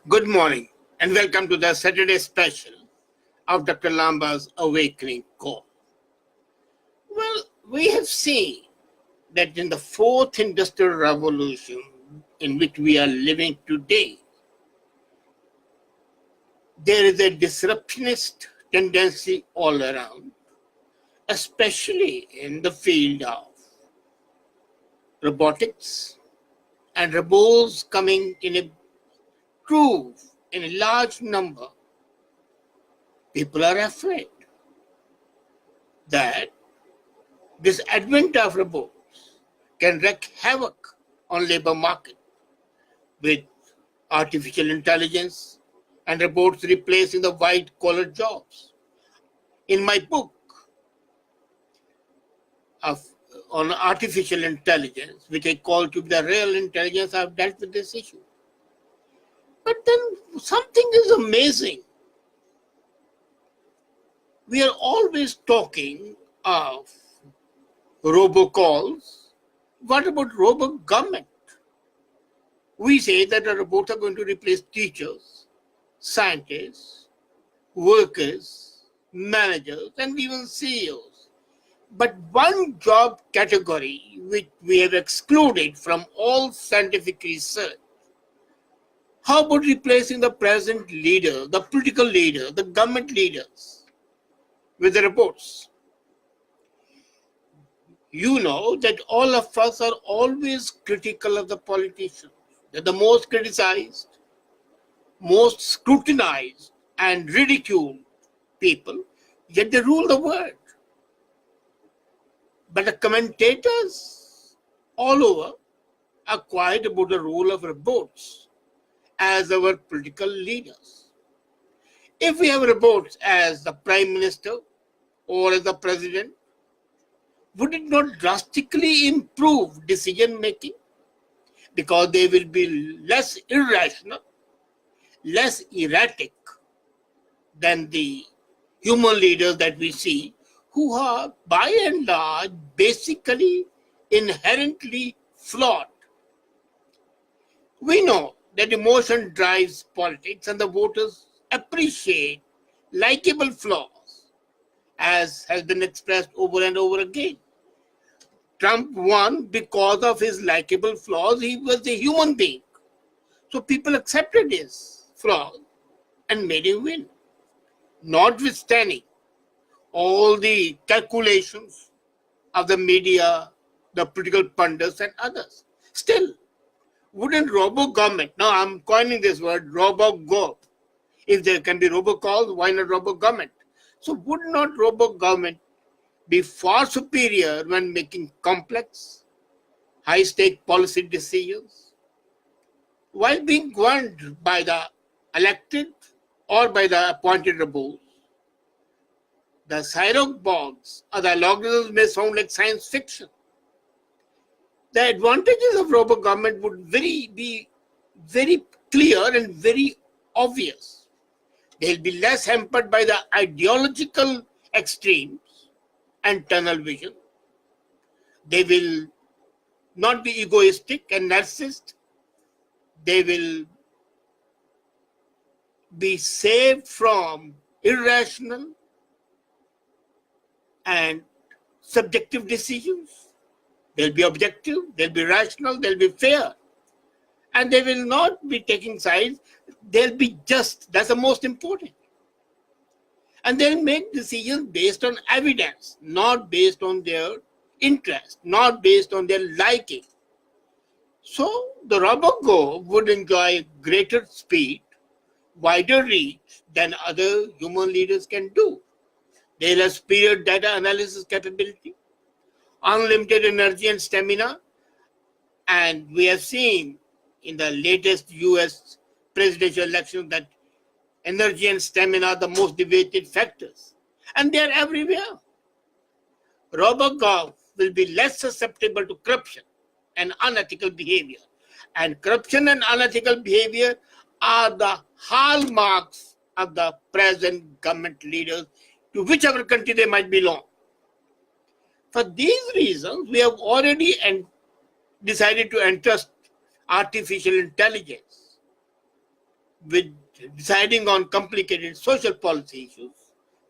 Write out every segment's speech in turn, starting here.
Good morning and welcome to the Saturday special of Dr. Lamba's Awakening Call. Well, we have seen that in the fourth industrial revolution in which we are living today, there is a disruptionist tendency all around, especially in the field of robotics and robots coming in a large number. People are afraid that this advent of robots can wreak havoc on labor market with artificial intelligence and robots replacing the white-collar jobs. In my book on artificial intelligence, which I call to be the real intelligence, I've dealt with this issue. But then something is amazing. We are always talking of robocalls. What about robo-government? We say that the robots are going to replace teachers, scientists, workers, managers, and even CEOs. But one job category which we have excluded from all scientific research. How about replacing the present leader, the political leader, the government leaders with the robots? You know that all of us are always critical of the politicians. They're the most criticized, most scrutinized, and ridiculed people, yet they rule the world. But the commentators all over are quiet about the role of robots as our political leaders. If we have robots as the prime minister or as the president, would it not drastically improve decision making? Because they will be less irrational, less erratic than the human leaders that we see, who are by and large basically inherently flawed. We know that emotion drives politics and the voters appreciate likable flaws, as has been expressed over and over again. Trump won because of his likable flaws. He was a human being. So people accepted his flaws and made him win, notwithstanding all the calculations of the media, the political pundits, and others. Still, wouldn't robo-government, now I'm coining this word, robogov. If there can be robocalls, why not robo-government? So would not robo-government be far superior when making complex, high-stake policy decisions, while being governed by the elected or by the appointed robots? The cyborgs or the algorithms may sound like science fiction. The advantages of robo-government would be very clear and very obvious. They'll be less hampered by the ideological extremes and tunnel vision. They will not be egoistic and narcissist. They will be saved from irrational and subjective decisions. They'll be objective, they'll be rational, they'll be fair. And they will not be taking sides. They'll be just. That's the most important. And they'll make decisions based on evidence, not based on their interest, not based on their liking. So the robogov would enjoy greater speed, wider reach than other human leaders can do. They'll have superior data analysis capability, unlimited energy and stamina. And we have seen in the latest US presidential election that energy and stamina are the most debated factors. And they are everywhere. robogov will be less susceptible to corruption and unethical behavior. And corruption and unethical behavior are the hallmarks of the present government leaders, to whichever country they might belong. For these reasons, we have already decided to entrust artificial intelligence with deciding on complicated social policy issues,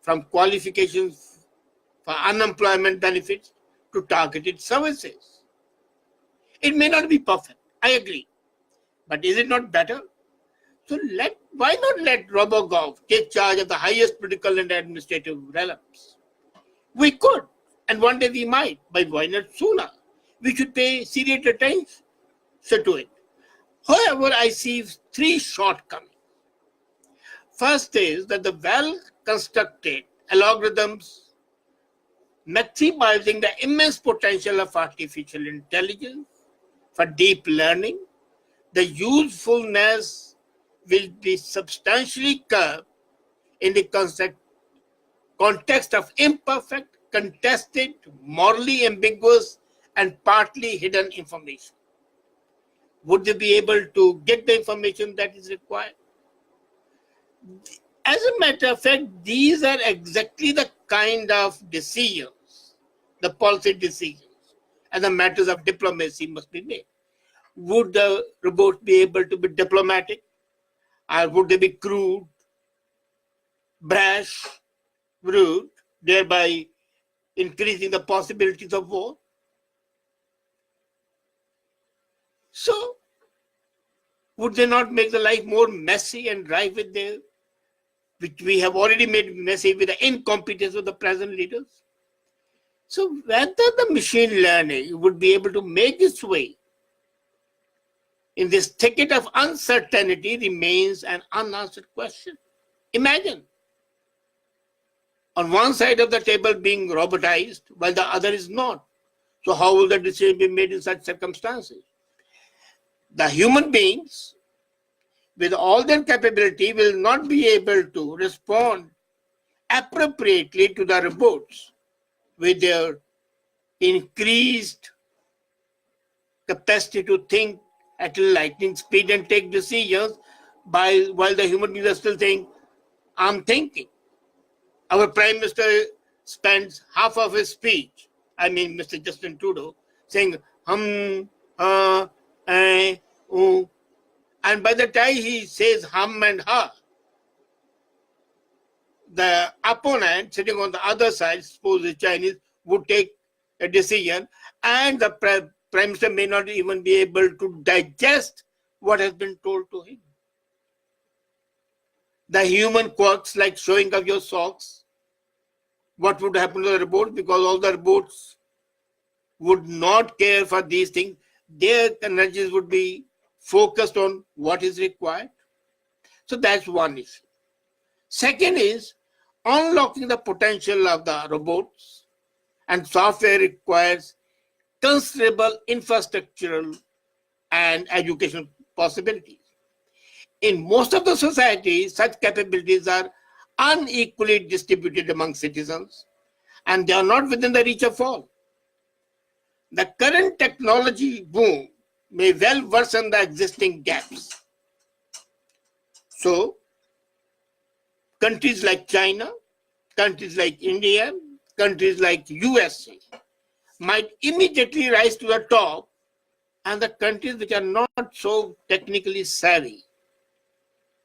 from qualifications for unemployment benefits to targeted services. It may not be perfect, I agree, but is it not better? So why not let robogov take charge of the highest political and administrative realms? We could, and one day we might, but why not sooner? We should pay serious attention to it. However, I see three shortcomings. First is that the well-constructed algorithms maximizing the immense potential of artificial intelligence for deep learning, the usefulness will be substantially curbed in the context of imperfect, contested, morally ambiguous, and partly hidden information. Would they be able to get the information that is required? As a matter of fact, these are exactly the kind of decisions, the policy decisions, and the matters of diplomacy must be made. Would the robots be able to be diplomatic? Or would they be crude, brash, rude, thereby increasing the possibilities of war? So, would they not make the life more messy and rife with which we have already made messy with the incompetence of the present leaders? So, whether the machine learning would be able to make its way in this thicket of uncertainty remains an unanswered question. Imagine on one side of the table being robotized while the other is not. So how will the decision be made in such circumstances? The human beings, with all their capability, will not be able to respond appropriately to the robots with their increased capacity to think at lightning speed and take decisions while the human beings are still saying, I'm thinking. Our Prime Minister spends half of his speech, I mean Mr. Justin Trudeau, saying oh, and by the time he says hum and ha, the opponent sitting on the other side, suppose the Chinese, would take a decision, and the Prime Minister may not even be able to digest what has been told to him. The human quirks like showing off your socks, what would happen to the robots? Because all the robots would not care for these things. Their energies would be focused on what is required. So that's one issue. Second is unlocking the potential of the robots, and software requires considerable infrastructural and educational possibilities. In most of the societies, such capabilities are unequally distributed among citizens, and they are not within the reach of all. The current technology boom may well worsen the existing gaps. So, countries like China, countries like India, countries like USA might immediately rise to the top, and the countries which are not so technically savvy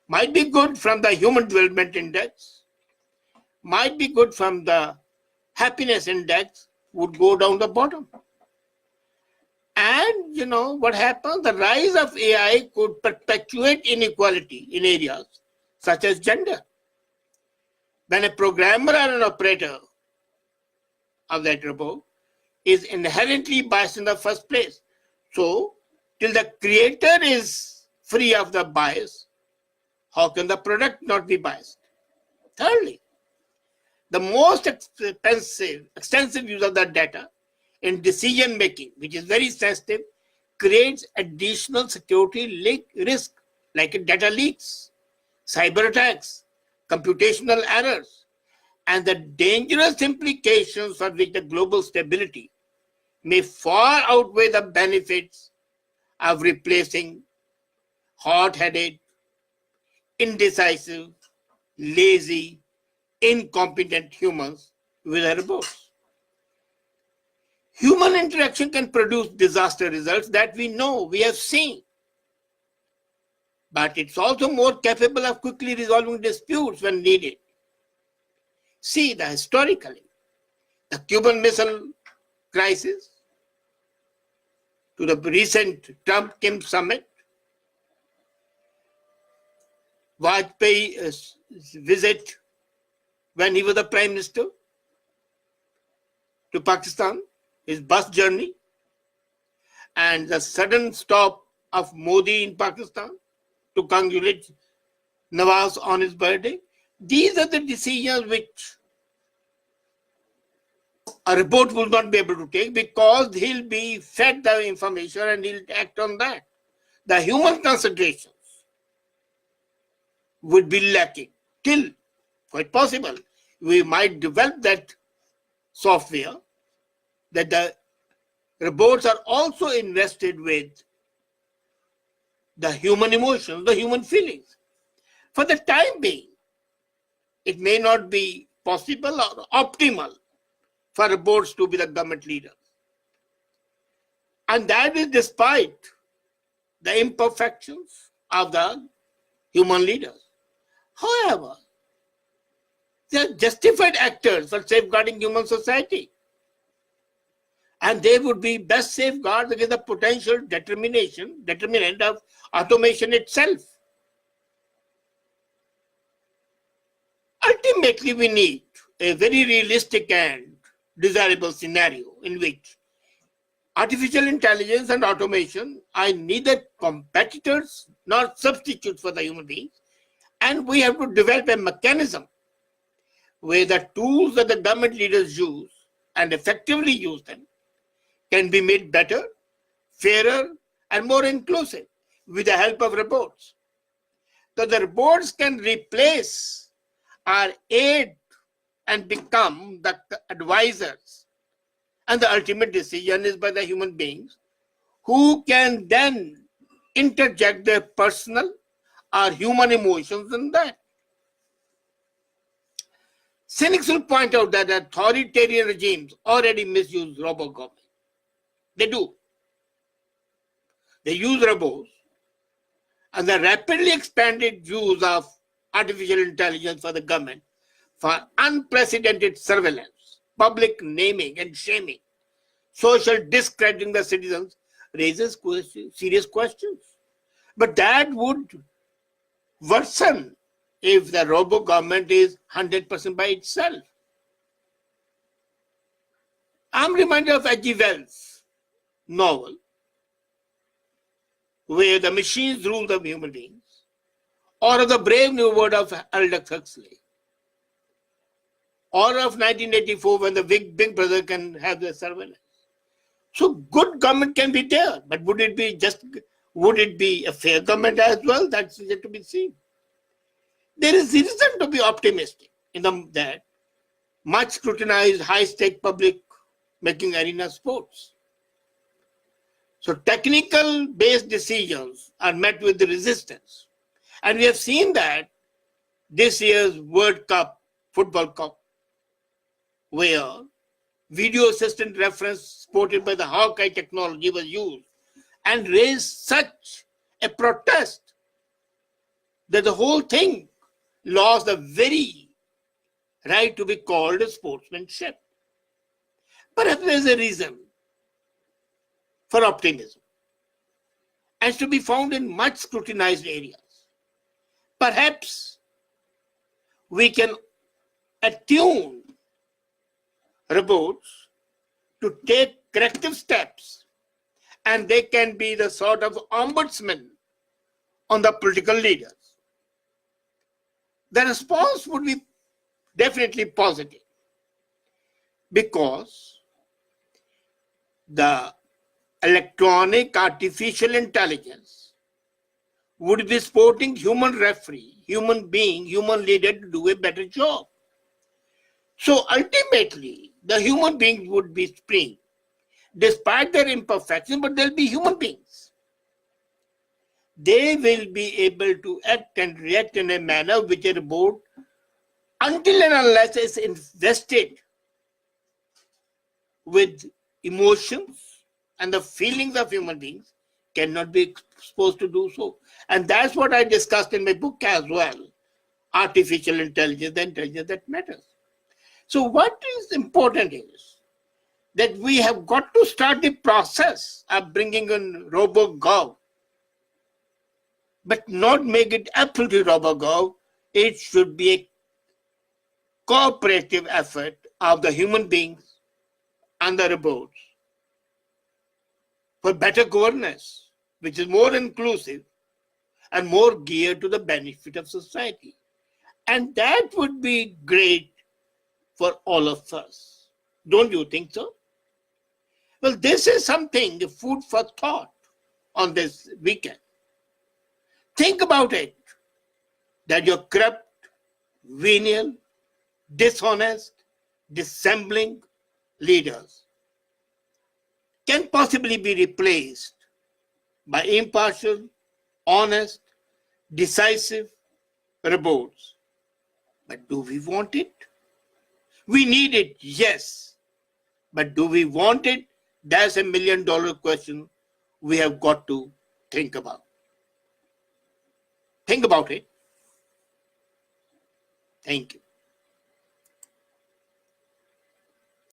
might be good from the Human Development Index, might be good from the Happiness Index, would go down the bottom. And you know what happens? The rise of AI could perpetuate inequality in areas such as gender. When a programmer or an operator of that robot is inherently biased in the first place. So, till the creator is free of the bias, how can the product not be biased? Thirdly, the most extensive use of the data in decision making, which is very sensitive, creates additional security risk like data leaks, cyber attacks, computational errors, and the dangerous implications for which the global stability may far outweigh the benefits of replacing hot-headed, indecisive, lazy, incompetent humans with robots. Human interaction can produce disaster results that we know, we have seen. but it's also more capable of quickly resolving disputes when needed. See, historically, the Cuban Missile Crisis, to the recent Trump-Kim summit, Vajpayee's visit when he was the Prime Minister to Pakistan, his bus journey, and the sudden stop of Modi in Pakistan to congratulate Nawaz on his birthday. These are the decisions which a report will not be able to take because he'll be fed the information and he'll act on that. The human considerations would be lacking. Till, quite possible, we might develop that software that the robots are also invested with the human emotions, the human feelings. For the time being, it may not be possible or optimal for robots to be the government leaders. And that is despite the imperfections of the human leaders. However, they are justified actors for safeguarding human society. And they would be best safeguards against the potential determinant of automation itself. Ultimately, we need a very realistic and desirable scenario in which artificial intelligence and automation are neither competitors nor substitutes for the human beings. And we have to develop a mechanism where the tools that the government leaders use and effectively use them can be made better, fairer, and more inclusive with the help of robots. So the robots can replace our aid and become the advisors. And the ultimate decision is by the human beings who can then interject their personal or human emotions in that. Cynics will point out that authoritarian regimes already misuse robogov. They do. They use robots, and the rapidly expanded use of artificial intelligence for the government for unprecedented surveillance, public naming and shaming, social discrediting the citizens raises serious questions. But that would worsen if the robo government is 100% by itself. I'm reminded of H.G. Wells' novel, where the machines rule the human beings, or of the brave new world of Aldous Huxley, or of 1984 when the Big Brother can have the surveillance. So good government can be there, but would it be a fair government as well? That's yet to be seen. There is reason to be optimistic in that much scrutinized high-stake public making arena sports. So technical-based decisions are met with the resistance. And we have seen that this year's World Cup, Football Cup, where video assistant reference supported by the Hawkeye technology was used and raised such a protest that the whole thing lost the very right to be called a sportsmanship. Perhaps there is a reason for optimism, and to be found in much scrutinized areas. Perhaps we can attune robots to take corrective steps, and they can be the sort of ombudsman on the political leaders. The response would be definitely positive because the electronic artificial intelligence would be supporting human referee, human being, human leader to do a better job. So ultimately, the human beings would be supreme, despite their imperfections, but they'll be human beings. They will be able to act and react in a manner which a robot, until and unless it's invested with emotions and the feelings of human beings, cannot be supposed to do so. And that's what I discussed in my book as well. Artificial intelligence, the intelligence that matters. So what is important is that we have got to start the process of bringing in robogov, but not make it absolutely robogov. It should be a cooperative effort of the human beings and the robots for better governance, which is more inclusive and more geared to the benefit of society. And that would be great for all of us. Don't you think so? Well, this is something, the food for thought on this weekend. Think about it, that your corrupt, venial, dishonest, dissembling leaders can possibly be replaced by impartial, honest, decisive robots. But do we want it? We need it, yes. But do we want it? That's $1 million question we have got to think about. Think about it. Thank you.